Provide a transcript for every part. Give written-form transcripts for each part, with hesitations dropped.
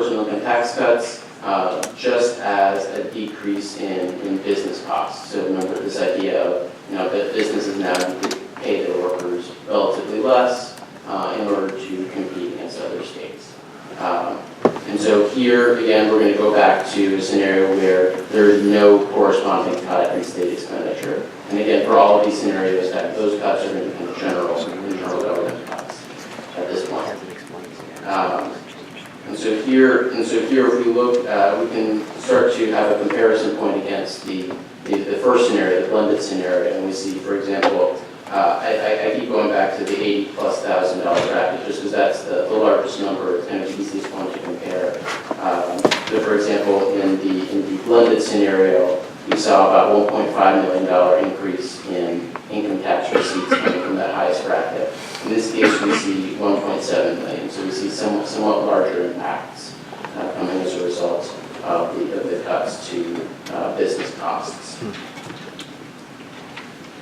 personal income tax cuts, just as a decrease in business costs. So remember this idea of, that businesses now need to pay their workers relatively less in order to compete against other states. And so here, again, we're going to go back to a scenario where there is no corresponding cut in state expenditure. And again, for all of these scenarios, those cuts are going to be general internal government cuts at this point. And so here, if we look, we can start to have a comparison point against the first scenario, the blended scenario, and we see, for example, I keep going back to the $80,000+ bracket just because that's the largest number. It's kind of the easiest one to compare. So, for example, in the blended scenario, we saw about $1.5 million increase in income tax receipts coming from that highest bracket. In this case, we see 1.7 million, so we see somewhat larger impacts coming as a result of the cuts to business costs.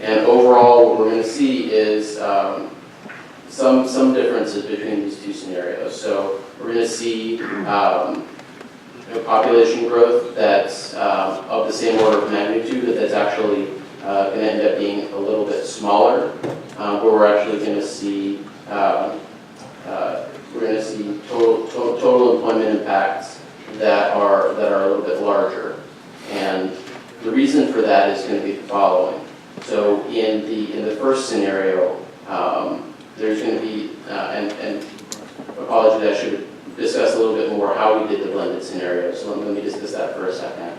And overall, what we're going to see is some differences between these two scenarios. So we're going to see population growth that's of the same order of magnitude, but that's actually going to end up being a little bit smaller. Where we're actually going to see total employment impacts that are a little bit larger, and the reason for that is going to be the following. So in the first scenario, there's going to be and apologies, I should discuss a little bit more how we did the blended scenario. So let me discuss that for a second.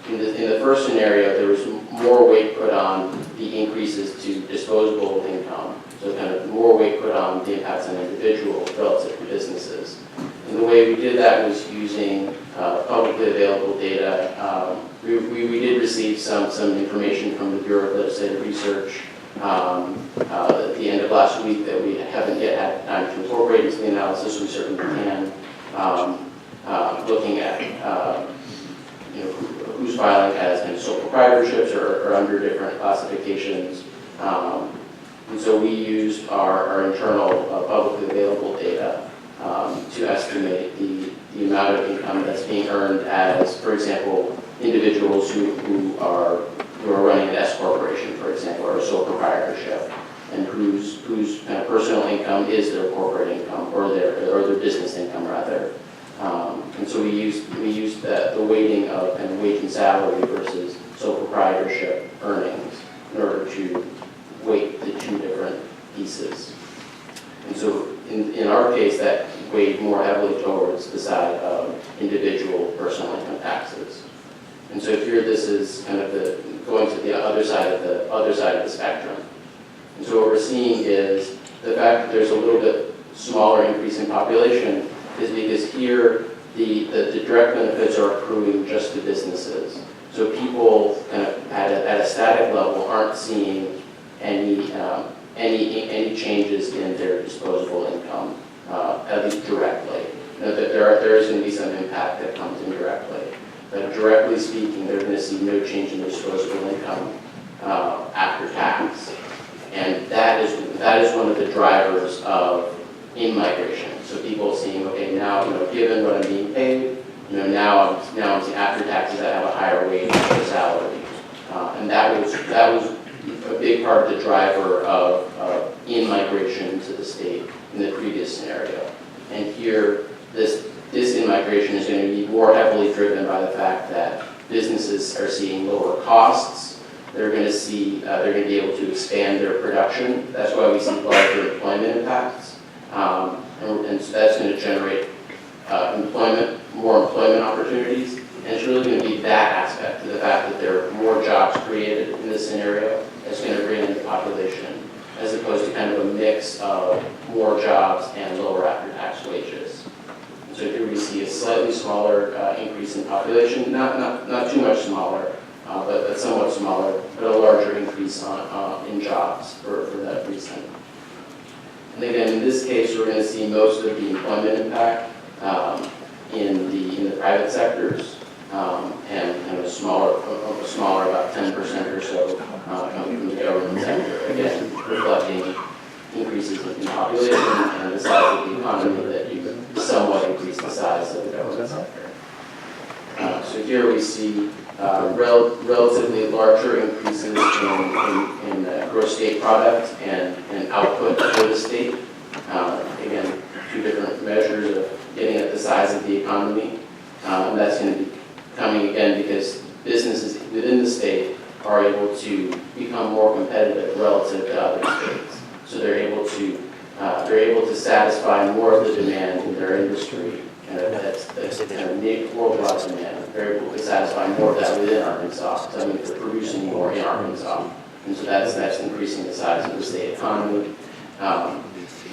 In the first scenario, there was more weight put on the increases to disposable income, so kind of more weight put on the impacts on individuals relative to businesses. And the way we did that was using publicly available data. We did receive some information from the Bureau of Legislative Research at the end of last week that we haven't yet had time to incorporate into the analysis. We certainly can, looking at who's filing as kind of sole proprietorships or under different classifications. And so we used our internal publicly available data to estimate the amount of income that's being earned as, for example, individuals who are running an S corporation, for example, or a sole proprietorship, and whose kind of personal income is their corporate income or their business income rather. And so we used the weighting of kind of wage and salary versus sole proprietorship earnings in order to weight the two different pieces. And so in our case, that weighed more heavily towards the side of individual personal income taxes. And so here this is kind of going to the other side of the spectrum. And so what we're seeing is the fact that there's a little bit smaller increase in population is because here the direct benefits are accruing just to businesses. So people kind of at a static level aren't seeing any changes in their disposable income, at least directly. There is going to be some impact that comes indirectly. But directly speaking, they're going to see no change in disposable income after tax. And that is one of the drivers of in-migration. So people seeing, okay, now, given what I'm being paid, now I'm seeing after taxes I have a higher wage or salary. And that was a big part of the driver of in-migration to the state in the previous scenario. And here, this in-migration is going to be more heavily driven by the fact that businesses are seeing lower costs. They're going to be able to expand their production. That's why we see larger employment impacts. And so that's going to generate more employment opportunities. And it's really going to be that aspect, to the fact that there are more jobs created in this scenario that's going to bring in the population, as opposed to kind of a mix of more jobs and lower after-tax wages. So here we see a slightly smaller increase in population, not too much smaller, but somewhat smaller, but a larger increase in jobs for that reason. And again, in this case, we're going to see most of the employment impact in the private sectors, and kind of a smaller, about 10% or so coming from the government sector. Again, reflecting increases in population and the size of the economy that you somewhat increase the size here we see relatively larger increases in gross state product and output for the state. Again, two different measures of getting at the size of the economy. And that's going to be coming again because businesses within the state are able to become more competitive relative to other states. So they're able to satisfy more of the demand in their industry, and that's kind of worldwide demand. They're able to satisfy more of that within Arkansas. So that means they're producing more in Arkansas, and so that's increasing the size of the state economy.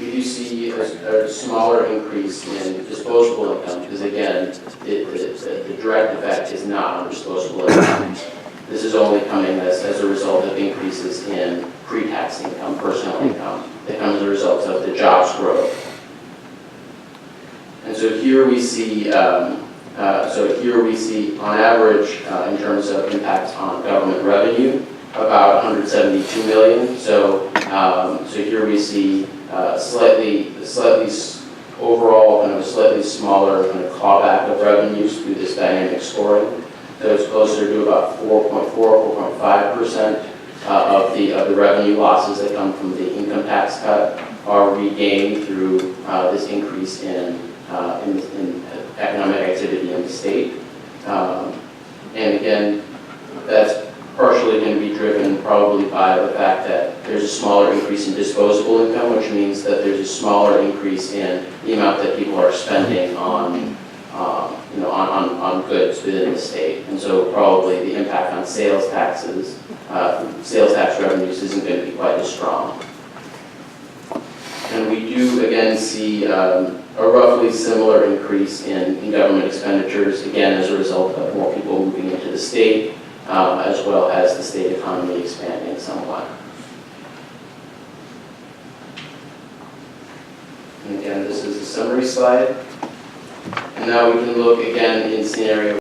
We do see a smaller increase in disposable income because, again, the direct effect is not on disposable income. This is only coming as a result of increases in pre-tax income, personal income, that comes as a result of the jobs growth. And so here we see, on average, in terms of impact on government revenue, about 172 million. So here we see overall kind of a slightly smaller kind of clawback of revenues through this dynamic scoring. So it's closer to about 4.5% of the revenue losses that come from the income tax cut are regained through this increase in economic activity in the state. And again, that's partially going to be driven probably by the fact that there's a smaller increase in disposable income, which means that there's a smaller increase in the amount that people are spending on goods within the state. And so probably the impact on sales tax revenues isn't going to be quite as strong. And we do again see a roughly similar increase in government expenditures, again as a result of more people moving into the state, as well as the state economy expanding somewhat. And again, this is the summary slide. And now we can look again in scenario